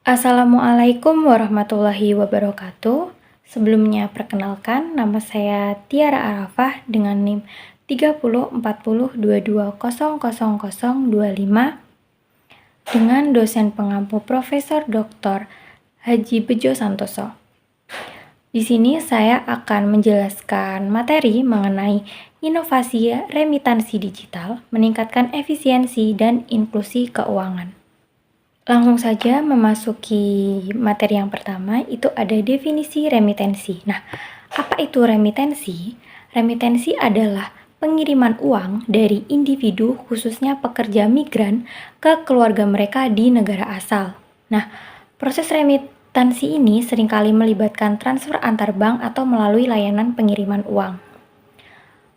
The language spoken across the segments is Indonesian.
Assalamualaikum warahmatullahi wabarakatuh. Sebelumnya perkenalkan, nama saya Tiara Arafah dengan NIM 304022000025 dengan dosen pengampu Profesor Dr. Haji Bejo Santoso. Di sini saya akan menjelaskan materi mengenai inovasi remitansi digital, meningkatkan efisiensi dan inklusi keuangan. Langsung saja memasuki materi yang pertama, itu ada definisi remitensi. Nah, apa itu remitensi? Remitensi adalah pengiriman uang dari individu, khususnya pekerja migran, ke keluarga mereka di negara asal. Nah, proses remitansi ini seringkali melibatkan transfer antar bank atau melalui layanan pengiriman uang.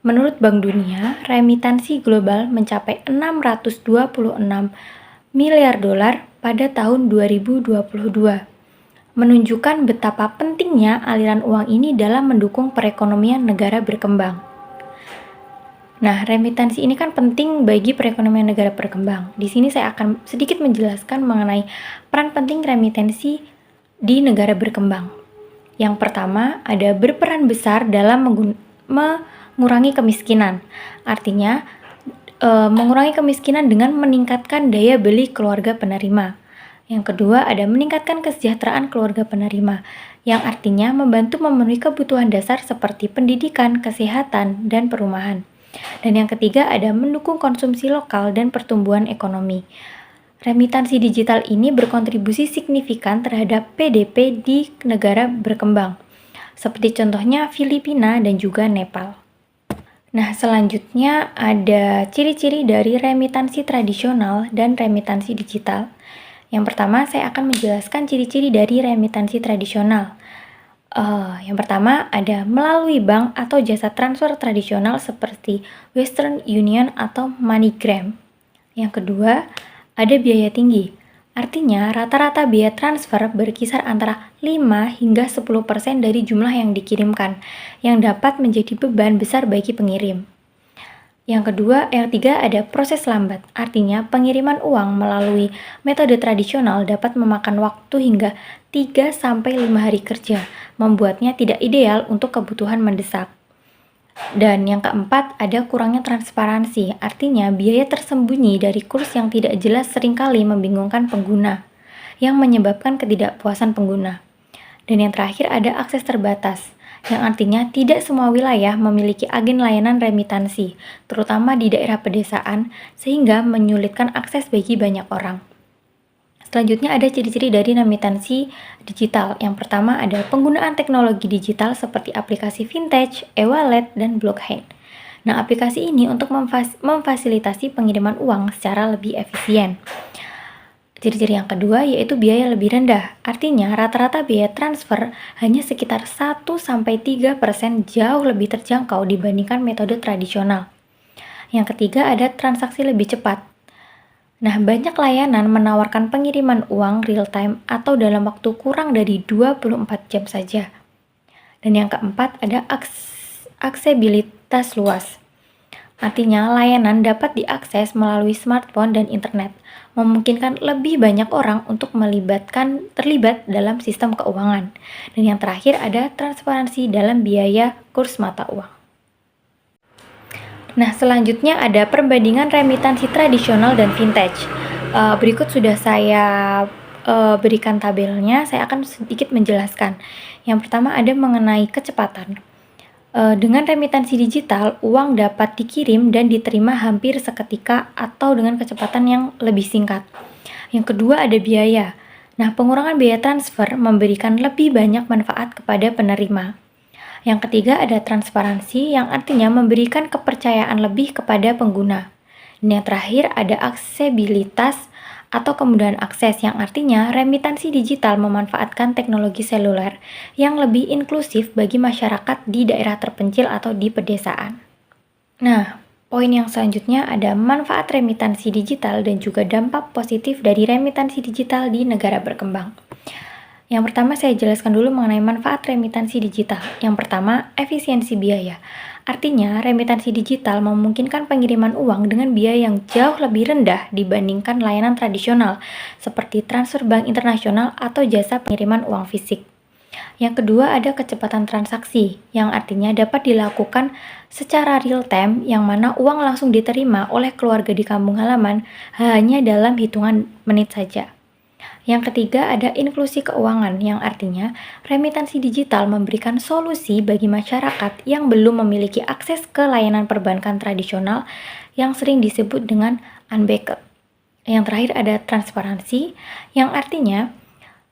Menurut Bank Dunia, remitansi global mencapai 626 miliar dolar pada tahun 2022, menunjukkan betapa pentingnya aliran uang ini dalam mendukung perekonomian negara berkembang. Nah, remitansi ini kan penting bagi perekonomian negara berkembang. Di sini saya akan sedikit menjelaskan mengenai peran penting remitansi di negara berkembang. Yang pertama, ada berperan besar dalam mengurangi kemiskinan. Artinya, mengurangi kemiskinan dengan meningkatkan daya beli keluarga penerima. Yang kedua, ada meningkatkan kesejahteraan keluarga penerima, yang artinya membantu memenuhi kebutuhan dasar seperti pendidikan, kesehatan, dan perumahan. Dan yang ketiga, ada mendukung konsumsi lokal dan pertumbuhan ekonomi. Remitansi digital ini berkontribusi signifikan terhadap PDB di negara berkembang, seperti contohnya Filipina dan juga Nepal. Nah, selanjutnya ada ciri-ciri dari remitansi tradisional dan remitansi digital. Yang pertama, saya akan menjelaskan ciri-ciri dari remitansi tradisional. Yang pertama, ada melalui bank atau jasa transfer tradisional seperti Western Union atau MoneyGram. Yang kedua, ada biaya tinggi. Artinya, rata-rata biaya transfer berkisar antara 5 hingga 10% dari jumlah yang dikirimkan, yang dapat menjadi beban besar bagi pengirim. Yang ketiga ada proses lambat. Artinya, pengiriman uang melalui metode tradisional dapat memakan waktu hingga 3-5 hari kerja, membuatnya tidak ideal untuk kebutuhan mendesak. Dan yang keempat, ada kurangnya transparansi. Artinya, biaya tersembunyi dari kurs yang tidak jelas seringkali membingungkan pengguna, yang menyebabkan ketidakpuasan pengguna. Dan yang terakhir, ada akses terbatas, yang artinya tidak semua wilayah memiliki agen layanan remitansi, terutama di daerah pedesaan, sehingga menyulitkan akses bagi banyak orang. Selanjutnya ada ciri-ciri dari remitansi digital. Yang pertama ada penggunaan teknologi digital seperti aplikasi vintage, e-wallet, dan blockchain. Nah, aplikasi ini untuk memfasilitasi pengiriman uang secara lebih efisien. Ciri-ciri yang kedua yaitu biaya lebih rendah. Artinya, rata-rata biaya transfer hanya sekitar 1-3% jauh lebih terjangkau dibandingkan metode tradisional. Yang ketiga ada transaksi lebih cepat. Nah, banyak layanan menawarkan pengiriman uang real-time atau dalam waktu kurang dari 24 jam saja. Dan yang keempat ada aksesibilitas luas. Artinya, layanan dapat diakses melalui smartphone dan internet, memungkinkan lebih banyak orang untuk terlibat dalam sistem keuangan. Dan yang terakhir ada transparansi dalam biaya kurs mata uang. Nah, selanjutnya ada perbandingan remitansi tradisional dan vintage. Berikut sudah saya berikan tabelnya, saya akan sedikit menjelaskan. Yang pertama ada mengenai kecepatan. Dengan remitansi digital, uang dapat dikirim dan diterima hampir seketika atau dengan kecepatan yang lebih singkat. Yang kedua ada biaya. Nah, pengurangan biaya transfer memberikan lebih banyak manfaat kepada penerima. Yang ketiga ada transparansi yang artinya memberikan kepercayaan lebih kepada pengguna. Dan yang terakhir ada aksesibilitas atau kemudahan akses yang artinya remitansi digital memanfaatkan teknologi seluler yang lebih inklusif bagi masyarakat di daerah terpencil atau di pedesaan. Nah, poin yang selanjutnya ada manfaat remitansi digital dan juga dampak positif dari remitansi digital di negara berkembang. Yang pertama saya jelaskan dulu mengenai manfaat remitansi digital. Yang pertama, efisiensi biaya. Artinya, remitansi digital memungkinkan pengiriman uang dengan biaya yang jauh lebih rendah dibandingkan layanan tradisional, seperti transfer bank internasional atau jasa pengiriman uang fisik. Yang kedua ada kecepatan transaksi, yang artinya dapat dilakukan secara real time, yang mana uang langsung diterima oleh keluarga di kampung halaman hanya dalam hitungan menit saja. Yang ketiga ada inklusi keuangan, yang artinya remitansi digital memberikan solusi bagi masyarakat yang belum memiliki akses ke layanan perbankan tradisional yang sering disebut dengan unbanked. Yang terakhir ada transparansi, yang artinya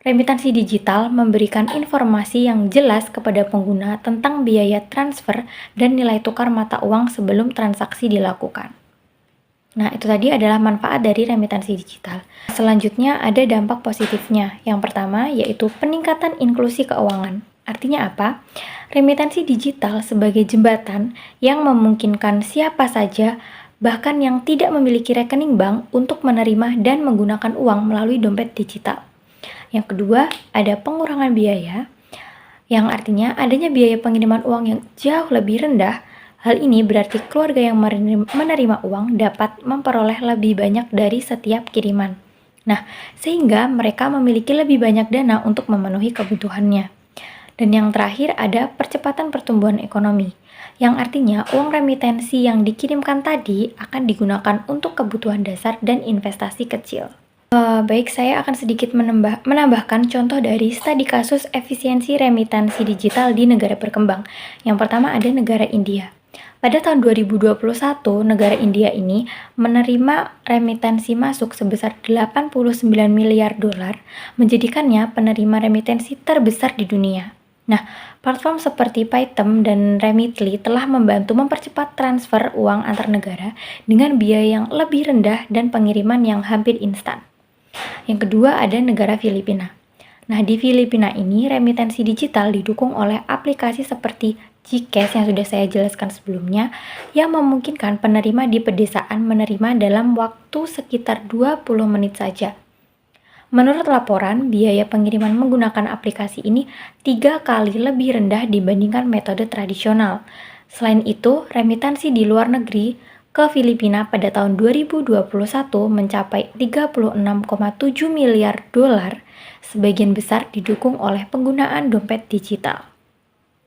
remitansi digital memberikan informasi yang jelas kepada pengguna tentang biaya transfer dan nilai tukar mata uang sebelum transaksi dilakukan. Nah, itu tadi adalah manfaat dari remitansi digital. Selanjutnya ada dampak positifnya. Yang pertama yaitu peningkatan inklusi keuangan. Artinya apa? Remitansi digital sebagai jembatan yang memungkinkan siapa saja, bahkan yang tidak memiliki rekening bank, untuk menerima dan menggunakan uang melalui dompet digital. Yang kedua, ada pengurangan biaya, yang artinya adanya biaya pengiriman uang yang jauh lebih rendah. Hal ini berarti keluarga yang menerima uang dapat memperoleh lebih banyak dari setiap kiriman. Nah, sehingga mereka memiliki lebih banyak dana untuk memenuhi kebutuhannya. Dan yang terakhir ada percepatan pertumbuhan ekonomi, yang artinya uang remitensi yang dikirimkan tadi akan digunakan untuk kebutuhan dasar dan investasi kecil. Baik, saya akan sedikit menambahkan contoh dari studi kasus efisiensi remitansi digital di negara berkembang. Yang pertama ada negara India. Pada tahun 2021, negara India ini menerima remitansi masuk sebesar 89 miliar dolar, menjadikannya penerima remitensi terbesar di dunia. Nah, platform seperti Paytm dan Remitly telah membantu mempercepat transfer uang antar negara dengan biaya yang lebih rendah dan pengiriman yang hampir instan. Yang kedua ada negara Filipina. Nah, di Filipina ini remitensi digital didukung oleh aplikasi seperti GCash yang sudah saya jelaskan sebelumnya, yang memungkinkan penerima di pedesaan menerima dalam waktu sekitar 20 menit saja. Menurut laporan, biaya pengiriman menggunakan aplikasi ini 3 kali lebih rendah dibandingkan metode tradisional. Selain itu, remitansi di luar negeri ke Filipina pada tahun 2021 mencapai 36,7 miliar dolar, sebagian besar didukung oleh penggunaan dompet digital.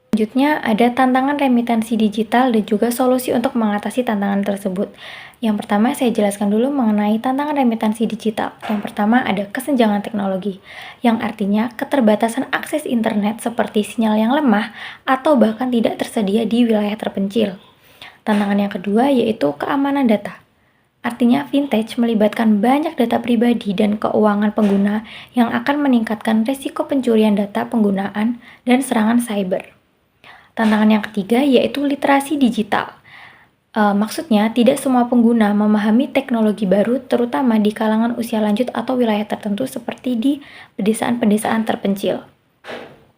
Selanjutnya ada tantangan remitansi digital dan juga solusi untuk mengatasi tantangan tersebut. Yang pertama saya jelaskan dulu mengenai tantangan remitansi digital. Yang pertama ada kesenjangan teknologi, yang artinya keterbatasan akses internet seperti sinyal yang lemah atau bahkan tidak tersedia di wilayah terpencil. Tantangan yang kedua yaitu keamanan data. Artinya vintage melibatkan banyak data pribadi dan keuangan pengguna yang akan meningkatkan risiko pencurian data penggunaan dan serangan cyber. Tantangan yang ketiga yaitu literasi digital. Maksudnya tidak semua pengguna memahami teknologi baru, terutama di kalangan usia lanjut atau wilayah tertentu seperti di pedesaan-pedesaan terpencil.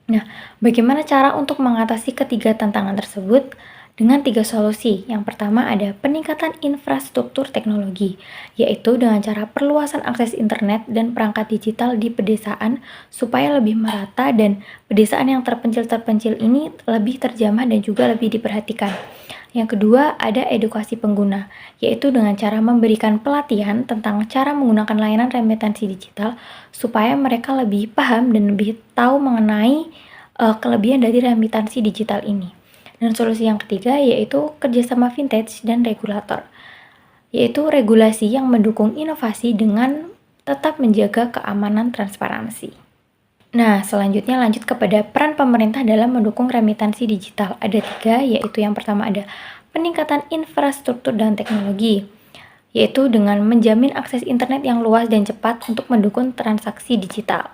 Nah, bagaimana cara untuk mengatasi ketiga tantangan tersebut? Dengan 3 solusi. Yang pertama ada peningkatan infrastruktur teknologi, yaitu dengan cara perluasan akses internet dan perangkat digital di pedesaan supaya lebih merata dan pedesaan yang terpencil-terpencil ini lebih terjamah dan juga lebih diperhatikan. Yang kedua ada edukasi pengguna, yaitu dengan cara memberikan pelatihan tentang cara menggunakan layanan remitansi digital supaya mereka lebih paham dan lebih tahu mengenai kelebihan dari remitansi digital ini. Dan solusi yang ketiga yaitu kerjasama vintage dan regulator, yaitu regulasi yang mendukung inovasi dengan tetap menjaga keamanan transparansi. Nah, selanjutnya lanjut kepada peran pemerintah dalam mendukung remitansi digital. Ada 3, yaitu yang pertama ada peningkatan infrastruktur dan teknologi, yaitu dengan menjamin akses internet yang luas dan cepat untuk mendukung transaksi digital.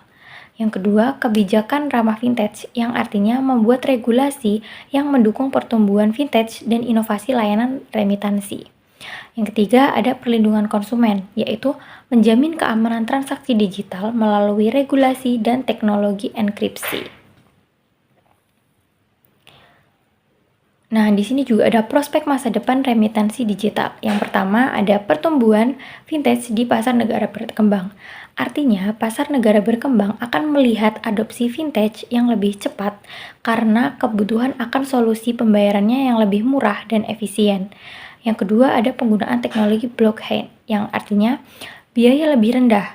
Yang kedua, kebijakan ramah vintage, yang artinya membuat regulasi yang mendukung pertumbuhan vintage dan inovasi layanan remitansi. Yang ketiga, ada perlindungan konsumen, yaitu menjamin keamanan transaksi digital melalui regulasi dan teknologi enkripsi. Nah, di sini juga ada prospek masa depan remitansi digital. Yang pertama, ada pertumbuhan vintage di pasar negara berkembang. Artinya, pasar negara berkembang akan melihat adopsi vintage yang lebih cepat karena kebutuhan akan solusi pembayarannya yang lebih murah dan efisien. Yang kedua, ada penggunaan teknologi blockchain, yang artinya biaya lebih rendah.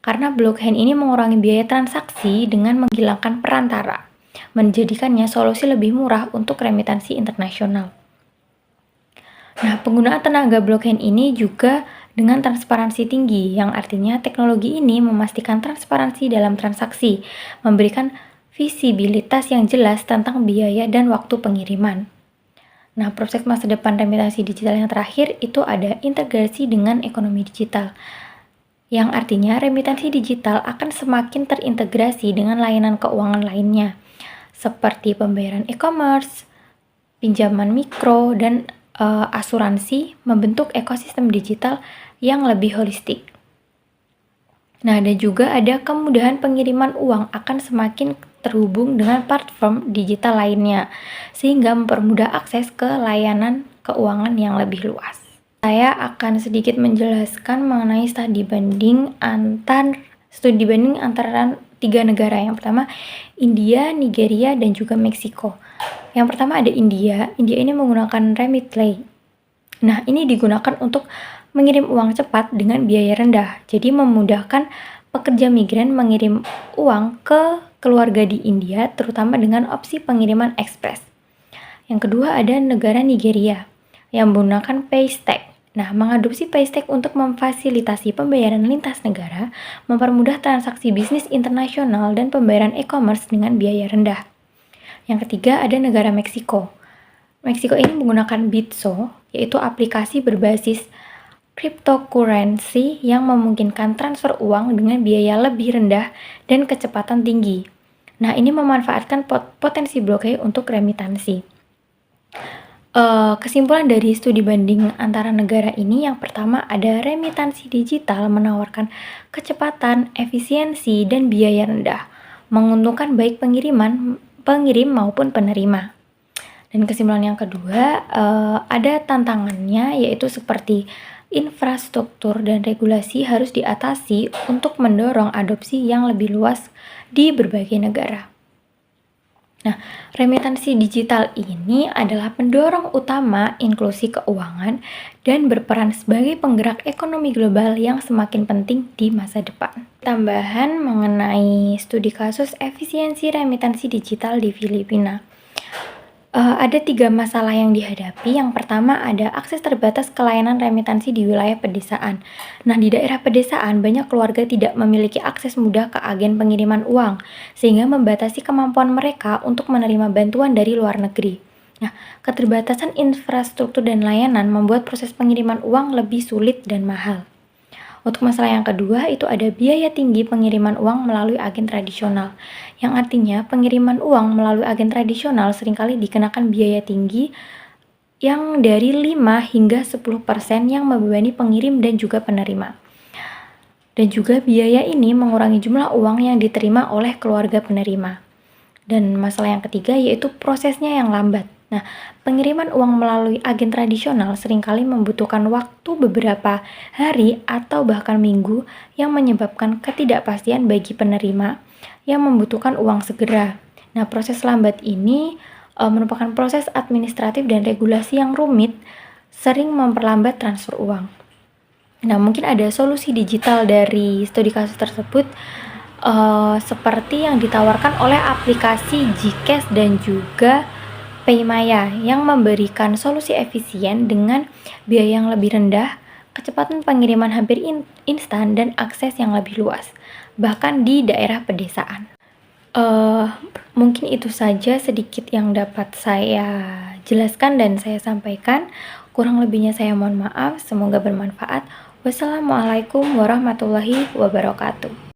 Karena blockchain ini mengurangi biaya transaksi dengan menghilangkan perantara, menjadikannya solusi lebih murah untuk remitansi internasional. Nah, penggunaan tenaga blockchain ini juga dengan transparansi tinggi, yang artinya teknologi ini memastikan transparansi dalam transaksi, memberikan visibilitas yang jelas tentang biaya dan waktu pengiriman. Nah, proses masa depan remitansi digital yang terakhir itu ada integrasi dengan ekonomi digital, yang artinya remitansi digital akan semakin terintegrasi dengan layanan keuangan lainnya, seperti pembayaran e-commerce, pinjaman mikro, dan asuransi, membentuk ekosistem digital yang lebih holistik. Nah, dan juga ada kemudahan pengiriman uang akan semakin terhubung dengan platform digital lainnya, sehingga mempermudah akses ke layanan keuangan yang lebih luas. Saya akan sedikit menjelaskan mengenai studi banding antara 3 negara. Yang pertama, India, Nigeria, dan juga Meksiko. Yang pertama ada India. India ini menggunakan Remitly. Nah, ini digunakan untuk mengirim uang cepat dengan biaya rendah. Jadi memudahkan pekerja migran mengirim uang ke keluarga di India, terutama dengan opsi pengiriman ekspres. Yang kedua ada negara Nigeria yang menggunakan Paystack. Nah, mengadopsi Paystack untuk memfasilitasi pembayaran lintas negara, mempermudah transaksi bisnis internasional dan pembayaran e-commerce dengan biaya rendah. Yang ketiga ada negara Meksiko. Meksiko ini menggunakan Bitso, yaitu aplikasi berbasis cryptocurrency yang memungkinkan transfer uang dengan biaya lebih rendah dan kecepatan tinggi. Nah, ini memanfaatkan potensi blockchain untuk remitansi. Kesimpulan dari studi banding antara negara ini, yang pertama ada remitansi digital menawarkan kecepatan, efisiensi, dan biaya rendah, menguntungkan baik pengirim maupun penerima. Dan kesimpulan yang kedua, ada tantangannya, yaitu seperti infrastruktur dan regulasi harus diatasi untuk mendorong adopsi yang lebih luas di berbagai negara. Nah, remitansi digital ini adalah pendorong utama inklusi keuangan dan berperan sebagai penggerak ekonomi global yang semakin penting di masa depan. Tambahan mengenai studi kasus efisiensi remitansi digital di Filipina. Ada 3 masalah yang dihadapi. Yang pertama ada akses terbatas ke layanan remitansi di wilayah pedesaan. Nah, di daerah pedesaan banyak keluarga tidak memiliki akses mudah ke agen pengiriman uang, sehingga membatasi kemampuan mereka untuk menerima bantuan dari luar negeri. Nah, keterbatasan infrastruktur dan layanan membuat proses pengiriman uang lebih sulit dan mahal. Untuk masalah yang kedua, itu ada biaya tinggi pengiriman uang melalui agen tradisional, yang artinya pengiriman uang melalui agen tradisional seringkali dikenakan biaya tinggi yang dari 5 hingga 10% yang membebani pengirim dan juga penerima. Dan juga biaya ini mengurangi jumlah uang yang diterima oleh keluarga penerima. Dan masalah yang ketiga yaitu prosesnya yang lambat. Nah, pengiriman uang melalui agen tradisional seringkali membutuhkan waktu beberapa hari atau bahkan minggu yang menyebabkan ketidakpastian bagi penerima yang membutuhkan uang segera. Nah, proses lambat ini merupakan proses administratif dan regulasi yang rumit, sering memperlambat transfer uang. Nah, mungkin ada solusi digital dari studi kasus tersebut, seperti yang ditawarkan oleh aplikasi GCash dan juga Paymaya yang memberikan solusi efisien dengan biaya yang lebih rendah, kecepatan pengiriman hampir instan, dan akses yang lebih luas, bahkan di daerah pedesaan. Mungkin itu saja sedikit yang dapat saya jelaskan dan saya sampaikan. Kurang lebihnya saya mohon maaf, semoga bermanfaat. Wassalamualaikum warahmatullahi wabarakatuh.